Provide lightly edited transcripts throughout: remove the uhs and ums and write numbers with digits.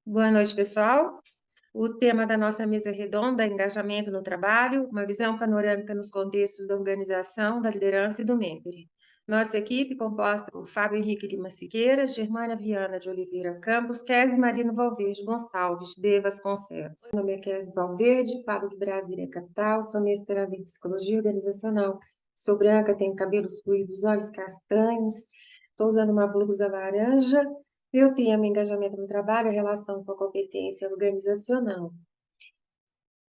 Boa noite, pessoal. O tema da nossa mesa redonda é engajamento no trabalho, uma visão panorâmica nos contextos da organização, da liderança e do mentoring. Nossa equipe, composta por Fábio Henrique Lima Siqueira, Germânia Viana de Oliveira Campos, Kézia Marino Valverde Gonçalves de Vasconcelos. Meu nome é Kézia Valverde, falo de Brasília, capital, sou mestranda em Psicologia Organizacional. Sou branca, tenho cabelos ruivos, olhos castanhos, estou usando uma blusa laranja. Meu tema, engajamento no trabalho, é relação com a competência organizacional.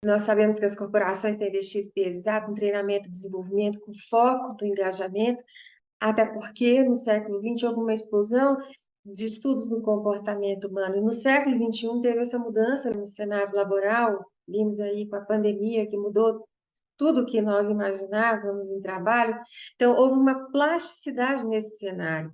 Nós sabemos que as corporações têm investido pesado em treinamento e desenvolvimento com foco no engajamento, até porque no século XX houve uma explosão de estudos no comportamento humano. E no século XXI teve essa mudança no cenário laboral, vimos aí com a pandemia que mudou tudo que nós imaginávamos em trabalho. Então, houve uma plasticidade nesse cenário.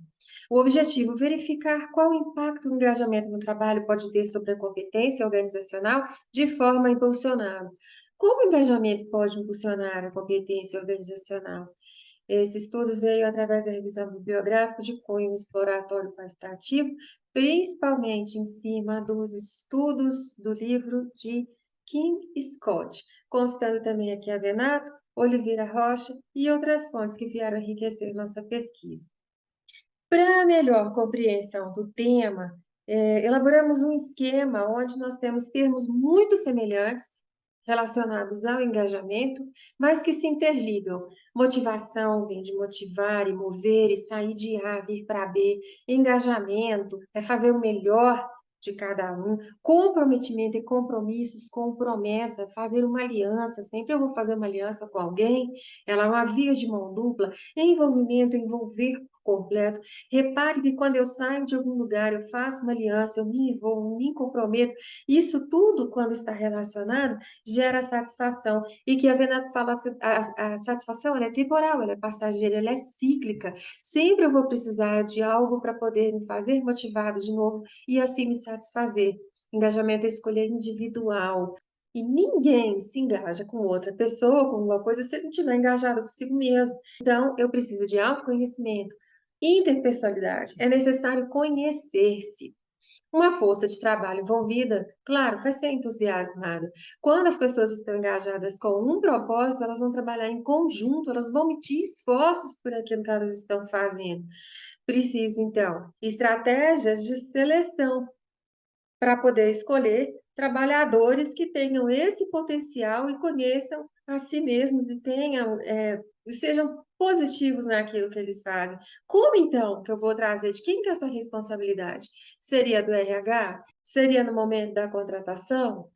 O objetivo, verificar qual impacto o engajamento no trabalho pode ter sobre a competência organizacional de forma a impulsioná-lo. Como o engajamento pode impulsionar a competência organizacional? Esse estudo veio através da revisão bibliográfica de cunho exploratório quantitativo, principalmente em cima dos estudos do livro de Kim Scott, constando também aqui a Venato, Oliveira Rocha e outras fontes que vieram enriquecer nossa pesquisa. Para melhor compreensão do tema, elaboramos um esquema onde nós temos termos muito semelhantes relacionados ao engajamento, mas que se interligam. Motivação vem de motivar e mover e sair de A, vir para B. Engajamento é fazer o melhor de cada um. Comprometimento e compromissos com promessa, fazer uma aliança. Sempre eu vou fazer uma aliança com alguém. Ela é uma via de mão dupla. Envolvimento, envolver por completo. Repare que quando eu saio de algum lugar, eu faço uma aliança, eu me envolvo, me comprometo. Isso tudo, quando está relacionado, gera satisfação. E que a Venato fala, a satisfação ela é temporal, ela é passageira, ela é cíclica. Sempre eu vou precisar de algo para poder me fazer motivado de novo e assim me satisfazer. Engajamento é escolha individual. E ninguém se engaja com outra pessoa, com uma coisa, se ele não estiver engajado consigo mesmo. Então, eu preciso de autoconhecimento. Interpessoalidade. É necessário conhecer-se. Uma força de trabalho envolvida, claro, vai ser entusiasmada. Quando as pessoas estão engajadas com um propósito, elas vão trabalhar em conjunto, elas vão medir esforços por aquilo que elas estão fazendo. Preciso, então, estratégias de seleção para poder escolher trabalhadores que tenham esse potencial e conheçam a si mesmos e tenham, e sejam positivos naquilo que eles fazem. Como então que eu vou trazer? De quem que é essa responsabilidade? Seria do RH? Seria no momento da contratação?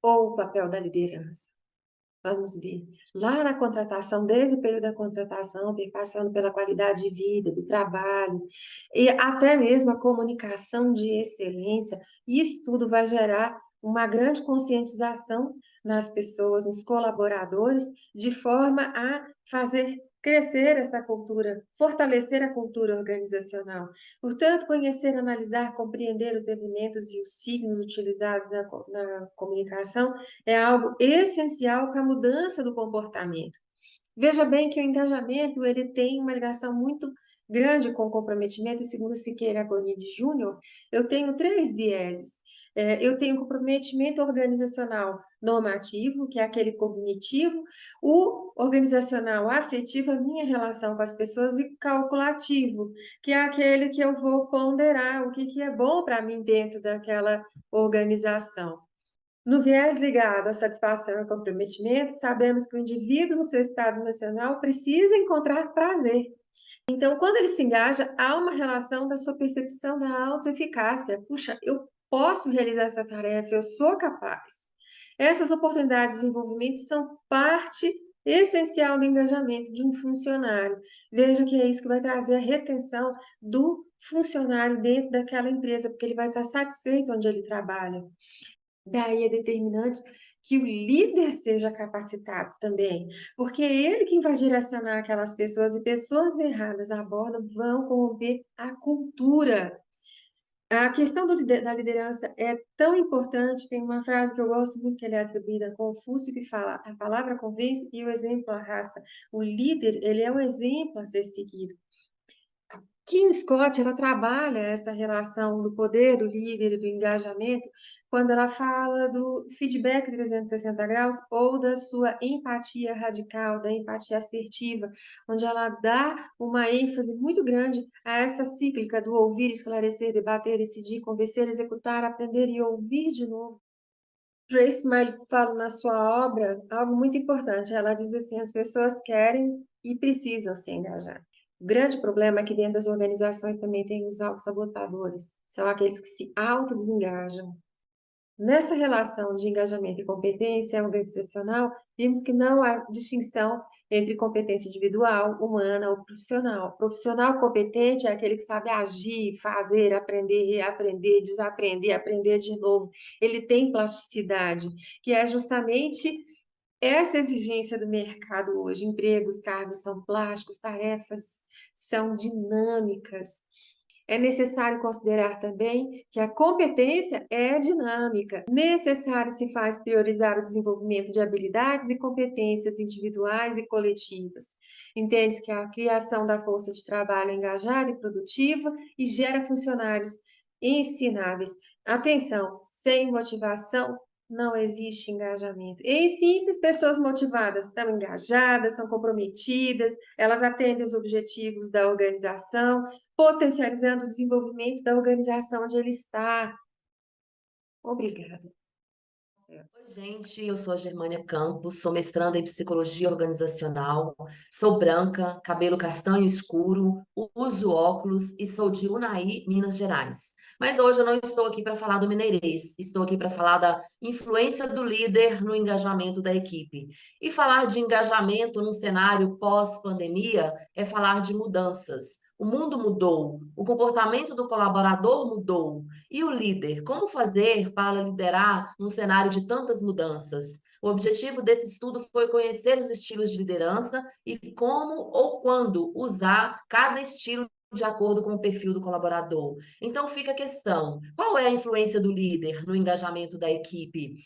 Ou o papel da liderança? Vamos ver. Lá na contratação, desde o período da contratação, passando pela qualidade de vida, do trabalho, e até mesmo a comunicação de excelência, isso tudo vai gerar uma grande conscientização nas pessoas, nos colaboradores, de forma a fazer crescer essa cultura, fortalecer a cultura organizacional. Portanto, conhecer, analisar, compreender os elementos e os signos utilizados na comunicação é algo essencial para a mudança do comportamento. Veja bem que o engajamento ele tem uma ligação muito grande com o comprometimento, e segundo Siqueira Bonini Júnior, eu tenho três vieses. Eu tenho comprometimento organizacional normativo, que é aquele cognitivo, o organizacional afetivo, a minha relação com as pessoas, e calculativo, que é aquele que eu vou ponderar o que é bom para mim dentro daquela organização. No viés ligado à satisfação e comprometimento, sabemos que o indivíduo, no seu estado emocional, precisa encontrar prazer. Então, quando ele se engaja, há uma relação da sua percepção da autoeficácia. Puxa, eu posso realizar essa tarefa, eu sou capaz. Essas oportunidades de desenvolvimento são parte essencial do engajamento de um funcionário. Veja que é isso que vai trazer a retenção do funcionário dentro daquela empresa, porque ele vai estar satisfeito onde ele trabalha. Daí é determinante que o líder seja capacitado também, porque é ele quem vai direcionar aquelas pessoas, e pessoas erradas a bordo vão corromper a cultura. A questão da liderança é tão importante, tem uma frase que eu gosto muito, que ele é atribuída a Confúcio, que fala: a palavra convence e o exemplo arrasta. O líder, ele é um exemplo a ser seguido. Kim Scott, ela trabalha essa relação do poder do líder e do engajamento quando ela fala do feedback 360 graus ou da sua empatia radical, da empatia assertiva, onde ela dá uma ênfase muito grande a essa cíclica do ouvir, esclarecer, debater, decidir, convencer, executar, aprender e ouvir de novo. Grace Smiley fala na sua obra algo muito importante. Ela diz assim: as pessoas querem e precisam se engajar. O grande problema é que dentro das organizações também tem os autossabotadores, são aqueles que se autodesengajam. Nessa relação de engajamento e competência organizacional, vimos que não há distinção entre competência individual, humana ou profissional. Profissional competente é aquele que sabe agir, fazer, aprender, reaprender, desaprender, aprender de novo. Ele tem plasticidade, que é justamente essa exigência do mercado hoje. Empregos, cargos são plásticos, tarefas são dinâmicas. É necessário considerar também que a competência é dinâmica. Necessário se faz priorizar o desenvolvimento de habilidades e competências individuais e coletivas. Entende-se que a criação da força de trabalho engajada e produtiva e gera funcionários ensináveis. Atenção, sem motivação não existe engajamento. Em simples, pessoas motivadas estão engajadas, são comprometidas, elas atendem os objetivos da organização, potencializando o desenvolvimento da organização onde ele está. Obrigada. Oi, gente, eu sou a Germânia Campos, sou mestranda em psicologia organizacional, sou branca, cabelo castanho escuro, uso óculos e sou de Unai, Minas Gerais. Mas hoje eu não estou aqui para falar do mineirês, estou aqui para falar da influência do líder no engajamento da equipe. E falar de engajamento num cenário pós-pandemia é falar de mudanças. O mundo mudou, o comportamento do colaborador mudou. E o líder, como fazer para liderar num cenário de tantas mudanças? O objetivo desse estudo foi conhecer os estilos de liderança e como ou quando usar cada estilo de acordo com o perfil do colaborador. Então fica a questão: qual é a influência do líder no engajamento da equipe?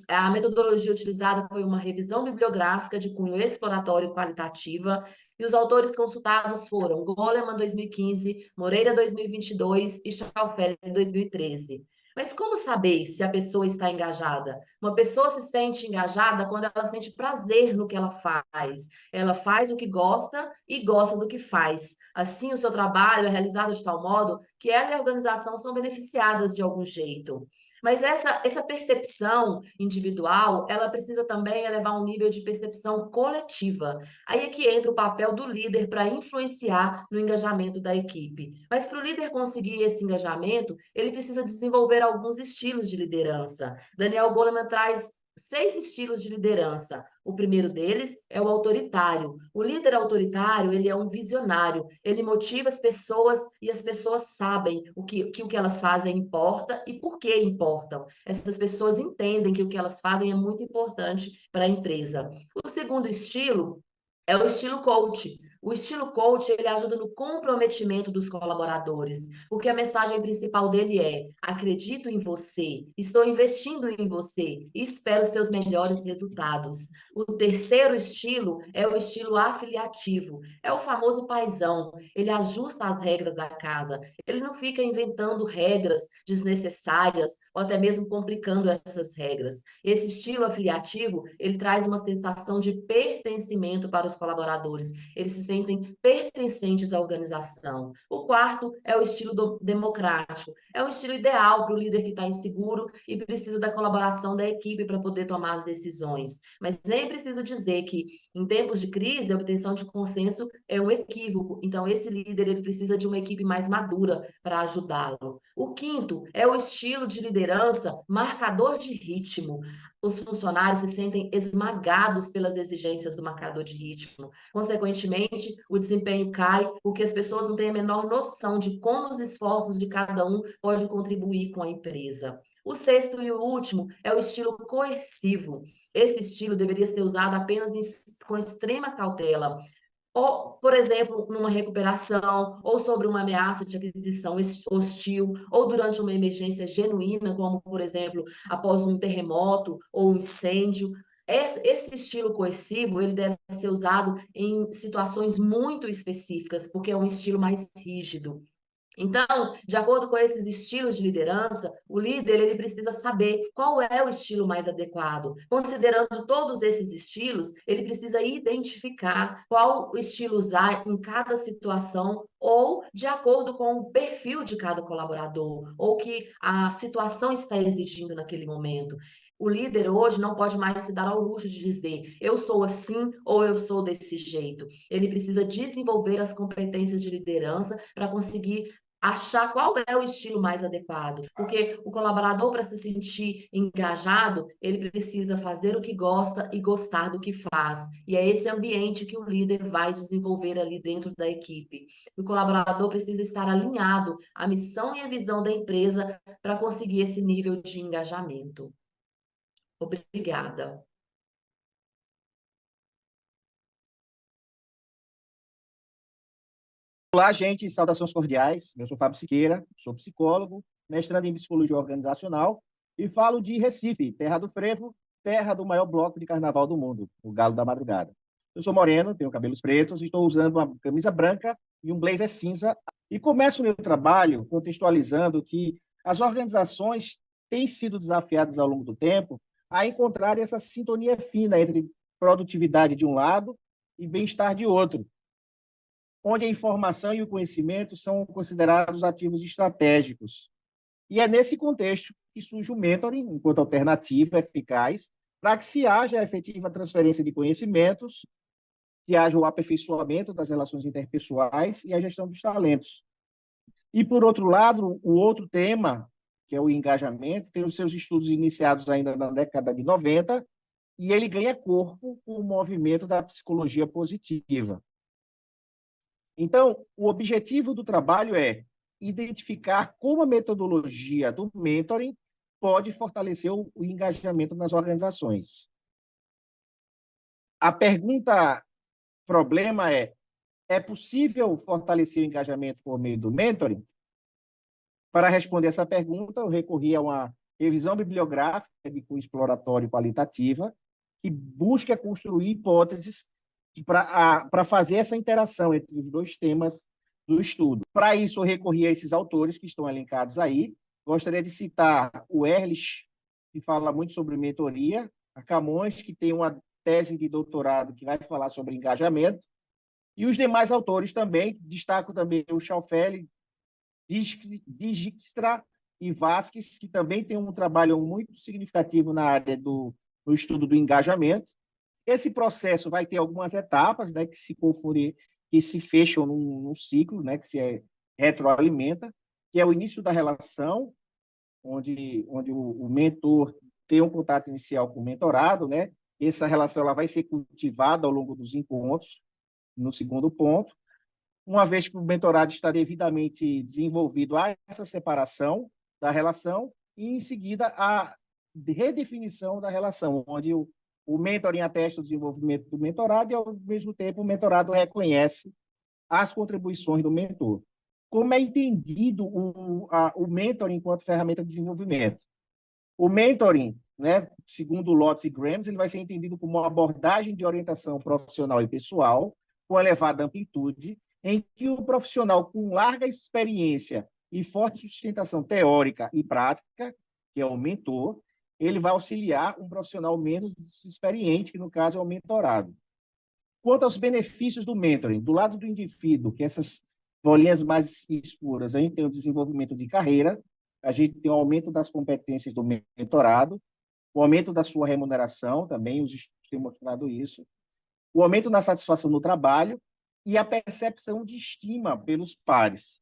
A metodologia utilizada foi uma revisão bibliográfica de cunho exploratório e qualitativa, e os autores consultados foram Goleman, 2015, Moreira, 2022 e Schaufeller, 2013. Mas como saber se a pessoa está engajada? Uma pessoa se sente engajada quando ela sente prazer no que ela faz. Ela faz o que gosta e gosta do que faz. Assim, o seu trabalho é realizado de tal modo que ela e a organização são beneficiadas de algum jeito. Mas essa percepção individual, ela precisa também elevar um nível de percepção coletiva. Aí é que entra o papel do líder para influenciar no engajamento da equipe. Mas para o líder conseguir esse engajamento, ele precisa desenvolver alguns estilos de liderança. Daniel Goleman traz 6 estilos de liderança. O primeiro deles é o autoritário. O líder autoritário, ele é um visionário. Ele motiva as pessoas e as pessoas sabem que o que elas fazem importa e por que importam. Essas pessoas entendem que o que elas fazem é muito importante para a empresa. O segundo estilo é o estilo coach. O estilo coach, ele ajuda no comprometimento dos colaboradores, porque a mensagem principal dele é: acredito em você, estou investindo em você e espero seus melhores resultados. O terceiro estilo é o estilo afiliativo. É o famoso paizão. Ele ajusta as regras da casa. Ele não fica inventando regras desnecessárias ou até mesmo complicando essas regras. Esse estilo afiliativo, ele traz uma sensação de pertencimento para os colaboradores. Eles se sentem pertencentes à organização. O quarto é o estilo democrático. É um estilo ideal para o líder que está inseguro e precisa da colaboração da equipe para poder tomar as decisões. Mas nem preciso dizer que, em tempos de crise, a obtenção de consenso é um equívoco. Então, esse líder ele precisa de uma equipe mais madura para ajudá-lo. O quinto é o estilo de liderança marcador de ritmo. Os funcionários se sentem esmagados pelas exigências do marcador de ritmo. Consequentemente, o desempenho cai, porque as pessoas não têm a menor noção de como os esforços de cada um podem contribuir com a empresa. O sexto e o último é o estilo coercivo. Esse estilo deveria ser usado apenas com extrema cautela, ou, por exemplo, numa recuperação, ou sobre uma ameaça de aquisição hostil, ou durante uma emergência genuína, como, por exemplo, após um terremoto ou um incêndio. Esse estilo coercivo, ele deve ser usado em situações muito específicas, porque é um estilo mais rígido. Então, de acordo com esses estilos de liderança, o líder ele precisa saber qual é o estilo mais adequado. Considerando todos esses estilos, ele precisa identificar qual estilo usar em cada situação ou de acordo com o perfil de cada colaborador ou que a situação está exigindo naquele momento. O líder hoje não pode mais se dar ao luxo de dizer eu sou assim ou eu sou desse jeito. Ele precisa desenvolver as competências de liderança para conseguir achar qual é o estilo mais adequado, porque o colaborador, para se sentir engajado, ele precisa fazer o que gosta e gostar do que faz. E é esse ambiente que o líder vai desenvolver ali dentro da equipe. O colaborador precisa estar alinhado à missão e à visão da empresa para conseguir esse nível de engajamento. Obrigada. Olá, gente, saudações cordiais. Eu sou Fábio Siqueira, sou psicólogo, mestrando em psicologia organizacional e falo de Recife, terra do frevo, terra do maior bloco de carnaval do mundo, o Galo da Madrugada. Eu sou moreno, tenho cabelos pretos e estou usando uma camisa branca e um blazer cinza. E começo o meu trabalho contextualizando que as organizações têm sido desafiadas ao longo do tempo a encontrar essa sintonia fina entre produtividade de um lado e bem-estar de outro, onde a informação e o conhecimento são considerados ativos estratégicos. E é nesse contexto que surge o mentoring, enquanto alternativa eficaz, para que se haja a efetiva transferência de conhecimentos, que haja o aperfeiçoamento das relações interpessoais e a gestão dos talentos. E, por outro lado, o outro tema, que é o engajamento, tem os seus estudos iniciados ainda na década de 90, e ele ganha corpo com o movimento da psicologia positiva. Então, o objetivo do trabalho é identificar como a metodologia do mentoring pode fortalecer o engajamento nas organizações. A pergunta problema é possível fortalecer o engajamento por meio do mentoring? Para responder essa pergunta, eu recorri a uma revisão bibliográfica de cunho exploratório qualitativa, que busca construir hipóteses para fazer essa interação entre os dois temas do estudo. Para isso, eu recorri a esses autores que estão elencados aí. Gostaria de citar o Ehrlich, que fala muito sobre mentoria, a Camões, que tem uma tese de doutorado que vai falar sobre engajamento, e os demais autores também. Destaco também o Schauffele, Dijkstra e Vasquez, que também tem um trabalho muito significativo na área do estudo do engajamento. Esse processo vai ter algumas etapas, né, que se confundem, que se fecham num ciclo, né, que se retroalimenta, que é o início da relação, onde o mentor tem um contato inicial com o mentorado, né? Essa relação ela vai ser cultivada ao longo dos encontros, no segundo ponto. Uma vez que o mentorado está devidamente desenvolvido, há essa separação da relação e, em seguida, a redefinição da relação, onde o mentoring atesta o desenvolvimento do mentorado e, ao mesmo tempo, o mentorado reconhece as contribuições do mentor. Como é entendido o mentoring enquanto ferramenta de desenvolvimento? O mentoring, né, segundo Lotz e Grams, ele vai ser entendido como uma abordagem de orientação profissional e pessoal com elevada amplitude, em que o profissional com larga experiência e forte sustentação teórica e prática, que é o mentor, ele vai auxiliar um profissional menos experiente, que no caso é o mentorado. Quanto aos benefícios do mentoring, do lado do indivíduo, que essas bolinhas mais escuras, a gente tem o desenvolvimento de carreira, a gente tem o aumento das competências do mentorado, o aumento da sua remuneração, também os estudos têm mostrado isso, o aumento na satisfação no trabalho e a percepção de estima pelos pares.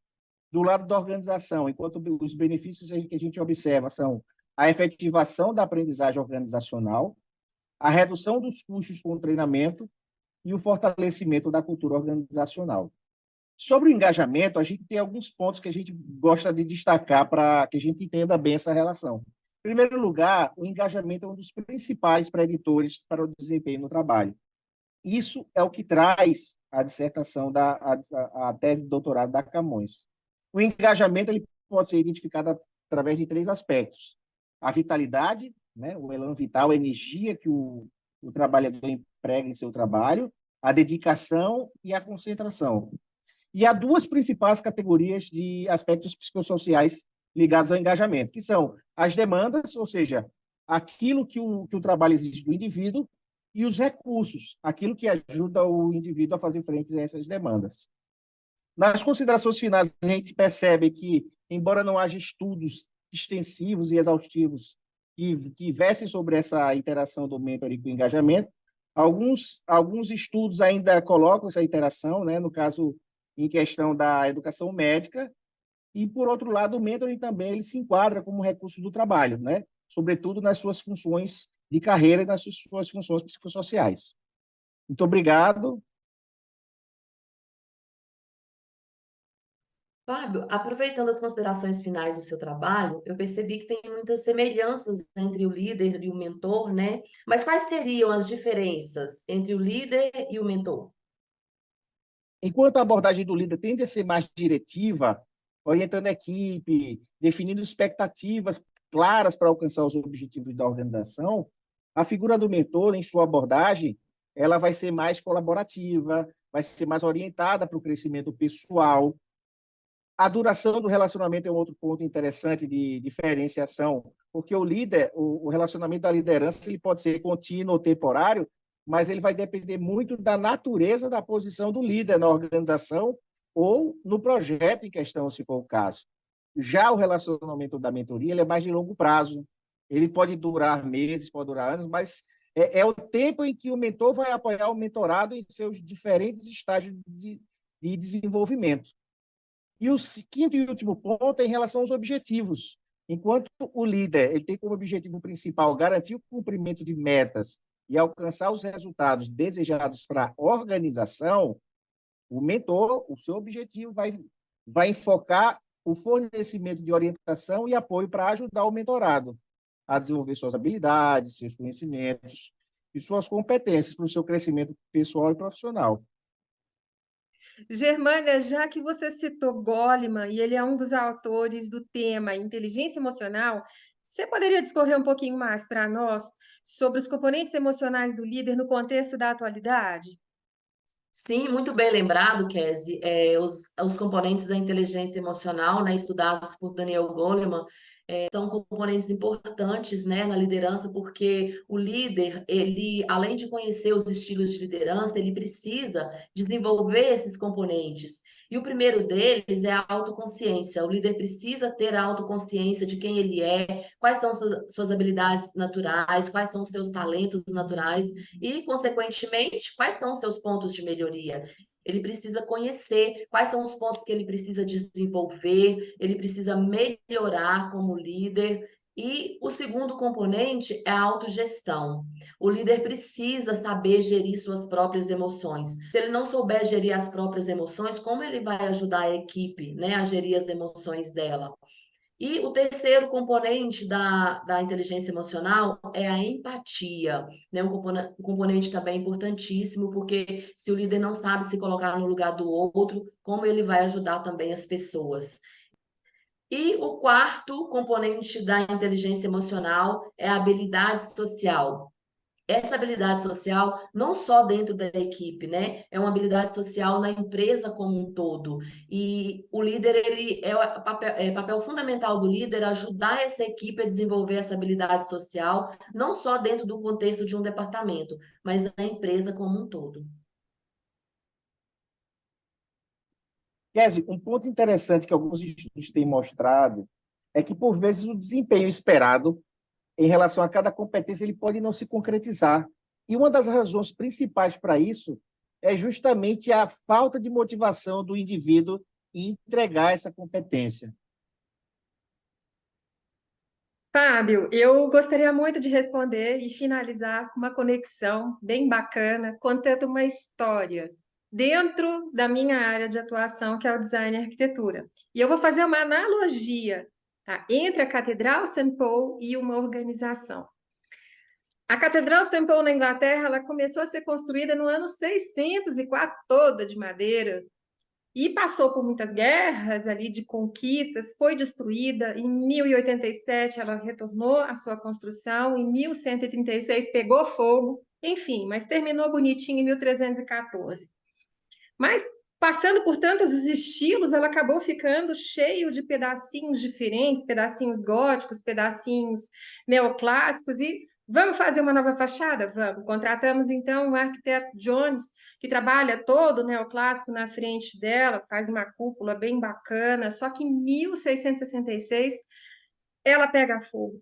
Do lado da organização, enquanto os benefícios que a gente observa são a efetivação da aprendizagem organizacional, a redução dos custos com o treinamento e o fortalecimento da cultura organizacional. Sobre o engajamento, a gente tem alguns pontos que a gente gosta de destacar para que a gente entenda bem essa relação. Em primeiro lugar, o engajamento é um dos principais preditores para o desempenho no trabalho. Isso é o que traz a dissertação, a tese de doutorado da Camões. O engajamento ele pode ser identificado através de três aspectos. A vitalidade, né, o elan vital, a energia que o o trabalhador emprega em seu trabalho, a dedicação e a concentração. E há duas principais categorias de aspectos psicossociais ligados ao engajamento, que são as demandas, ou seja, aquilo que o trabalho exige do indivíduo, e os recursos, aquilo que ajuda o indivíduo a fazer frente a essas demandas. Nas considerações finais, a gente percebe que, embora não haja estudos extensivos e exaustivos que versem sobre essa interação do mentoring com o engajamento, alguns estudos ainda colocam essa interação, né, no caso, em questão da educação médica, e, por outro lado, o mentoring também ele se enquadra como recurso do trabalho, né, sobretudo nas suas funções de carreira e nas suas funções psicossociais. Muito obrigado. Fábio, aproveitando as considerações finais do seu trabalho, eu percebi que tem muitas semelhanças entre o líder e o mentor, né? Mas quais seriam as diferenças entre o líder e o mentor? Enquanto a abordagem do líder tende a ser mais diretiva, orientando a equipe, definindo expectativas claras para alcançar os objetivos da organização, a figura do mentor, em sua abordagem, ela vai ser mais colaborativa, vai ser mais orientada para o crescimento pessoal. A duração do relacionamento é um outro ponto interessante de diferenciação, porque o líder, o relacionamento da liderança, ele pode ser contínuo ou temporário, mas ele vai depender muito da natureza da posição do líder na organização ou no projeto em questão, se for o caso. Já o relacionamento da mentoria, ele é mais de longo prazo. Ele pode durar meses, pode durar anos, mas é o tempo em que o mentor vai apoiar o mentorado em seus diferentes estágios de desenvolvimento. E o quinto e último ponto é em relação aos objetivos. Enquanto o líder ele tem como objetivo principal garantir o cumprimento de metas e alcançar os resultados desejados para a organização, o mentor, o seu objetivo vai enfocar o fornecimento de orientação e apoio para ajudar o mentorado a desenvolver suas habilidades, seus conhecimentos e suas competências para o seu crescimento pessoal e profissional. Germânia, já que você citou Goleman e ele é um dos autores do tema inteligência emocional, você poderia discorrer um pouquinho mais para nós sobre os componentes emocionais do líder no contexto da atualidade? Sim, muito bem lembrado, Kesi. Os componentes da inteligência emocional, né, estudados por Daniel Goleman, são componentes importantes, né, na liderança, porque o líder, ele, além de conhecer os estilos de liderança, ele precisa desenvolver esses componentes. E o primeiro deles é a autoconsciência. O líder precisa ter a autoconsciência de quem ele é, quais são suas habilidades naturais, quais são os seus talentos naturais e, consequentemente, quais são os seus pontos de melhoria. Ele precisa conhecer quais são os pontos que ele precisa desenvolver, ele precisa melhorar como líder. E o segundo componente é a autogestão. O líder precisa saber gerir suas próprias emoções. Se ele não souber gerir as próprias emoções, como ele vai ajudar a equipe, né, a gerir as emoções dela? E o terceiro componente da inteligência emocional é a empatia, né? Um componente também importantíssimo, porque se o líder não sabe se colocar no lugar do outro, como ele vai ajudar também as pessoas? E o quarto componente da inteligência emocional é a habilidade social. Essa habilidade social, não só dentro da equipe, né? É uma habilidade social na empresa como um todo. E o líder, ele papel fundamental do líder ajudar essa equipe a desenvolver essa habilidade social, não só dentro do contexto de um departamento, mas da empresa como um todo. Kézia, um ponto interessante que alguns estudos têm mostrado é que, por vezes, o desempenho esperado em relação a cada competência ele pode não se concretizar. E uma das razões principais para isso é justamente a falta de motivação do indivíduo em entregar essa competência. Fábio, eu gostaria muito de responder e finalizar com uma conexão bem bacana, contando uma história dentro da minha área de atuação, que é o design e arquitetura. E eu vou fazer uma analogia, tá, entre a Catedral St. Paul e uma organização. A Catedral St. Paul na Inglaterra, ela começou a ser construída no ano 604, toda de madeira, e passou por muitas guerras ali de conquistas, foi destruída. Em 1087 ela retornou à sua construção, em 1136 pegou fogo, enfim, mas terminou bonitinho em 1314. Mas, passando por tantos estilos, ela acabou ficando cheio de pedacinhos diferentes, pedacinhos góticos, pedacinhos neoclássicos, e vamos fazer uma nova fachada? Vamos. Contratamos, então, o arquiteto Jones, que trabalha todo o neoclássico na frente dela, faz uma cúpula bem bacana, só que em 1666 ela pega fogo.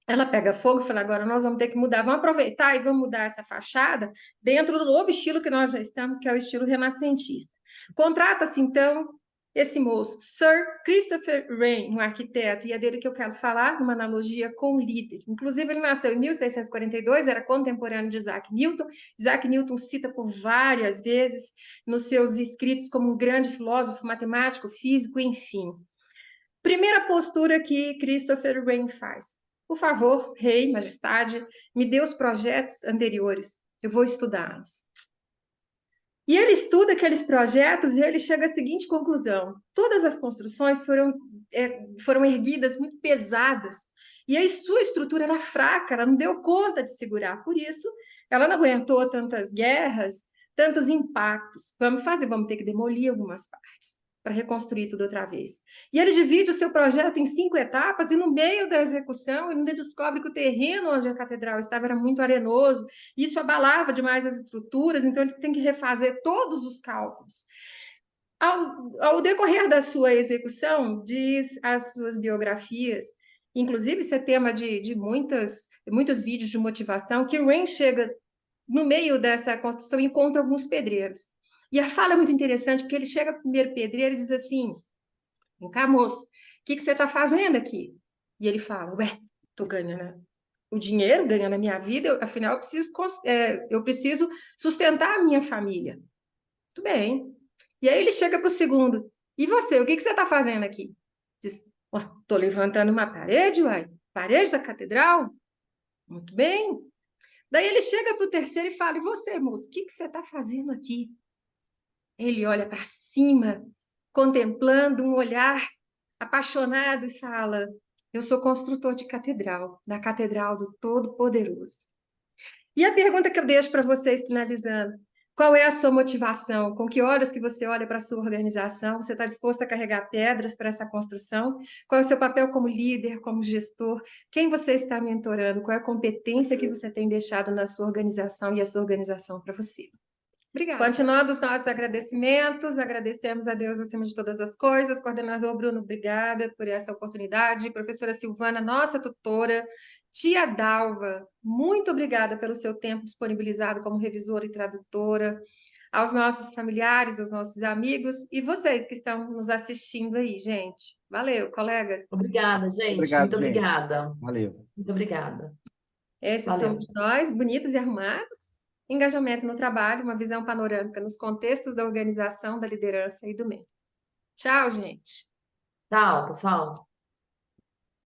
Ela pega fogo e fala: agora nós vamos ter que mudar, vamos aproveitar e vamos mudar essa fachada dentro do novo estilo que nós já estamos, que é o estilo renascentista. Contrata-se, então, esse moço, Sir Christopher Wren, um arquiteto, e é dele que eu quero falar, numa analogia com o líder. Inclusive, ele nasceu em 1642, era contemporâneo de Isaac Newton. Isaac Newton cita por várias vezes nos seus escritos como um grande filósofo, matemático, físico, enfim. Primeira postura que Christopher Wren faz: por favor, rei, majestade, me dê os projetos anteriores, eu vou estudá-los. E ele estuda aqueles projetos e ele chega à seguinte conclusão: todas as construções foram erguidas muito pesadas e a sua estrutura era fraca, ela não deu conta de segurar. Por isso, ela não aguentou tantas guerras, tantos impactos. Vamos ter que demolir algumas partes para reconstruir tudo outra vez. E ele divide o seu projeto em 5 etapas e no meio da execução ele ainda descobre que o terreno onde a catedral estava era muito arenoso. Isso abalava demais as estruturas, então ele tem que refazer todos os cálculos. Ao decorrer da sua execução, diz as suas biografias, inclusive isso é tema de muitos vídeos de motivação, que Wren chega no meio dessa construção e encontra alguns pedreiros. E a fala é muito interessante, porque ele chega para o primeiro pedreiro e diz assim: vem cá, moço, o que você está fazendo aqui? E ele fala: ué, estou ganhando o dinheiro, ganhando a minha vida, afinal eu preciso sustentar a minha família. Muito bem. E aí ele chega para o segundo: e você, o que você está fazendo aqui? Diz: estou levantando uma parede, uai, parede da catedral. Muito bem. Daí ele chega para o terceiro e fala: e você, moço, o que você está fazendo aqui? Ele olha para cima, contemplando um olhar apaixonado e fala: eu sou construtor de catedral, da Catedral do Todo-Poderoso. E a pergunta que eu deixo para vocês finalizando: qual é a sua motivação? Com que olhos que você olha para a sua organização? Você está disposto a carregar pedras para essa construção? Qual é o seu papel como líder, como gestor? Quem você está mentorando? Qual é a competência que você tem deixado na sua organização e a sua organização para você? Obrigada. Continuando os nossos agradecimentos, agradecemos a Deus acima de todas as coisas. Coordenador Bruno, obrigada por essa oportunidade. Professora Silvana, nossa tutora. Tia Dalva, muito obrigada pelo seu tempo disponibilizado como revisora e tradutora. Aos nossos familiares, aos nossos amigos e vocês que estão nos assistindo aí, gente. Valeu, colegas. Obrigada, gente. Obrigado, Muito gente. obrigada. Valeu. Muito obrigada. Esses Valeu. somos nós, bonitos e arrumados. Engajamento no trabalho, uma visão panorâmica nos contextos da organização, da liderança e do meio. Tchau, gente. Tchau, pessoal.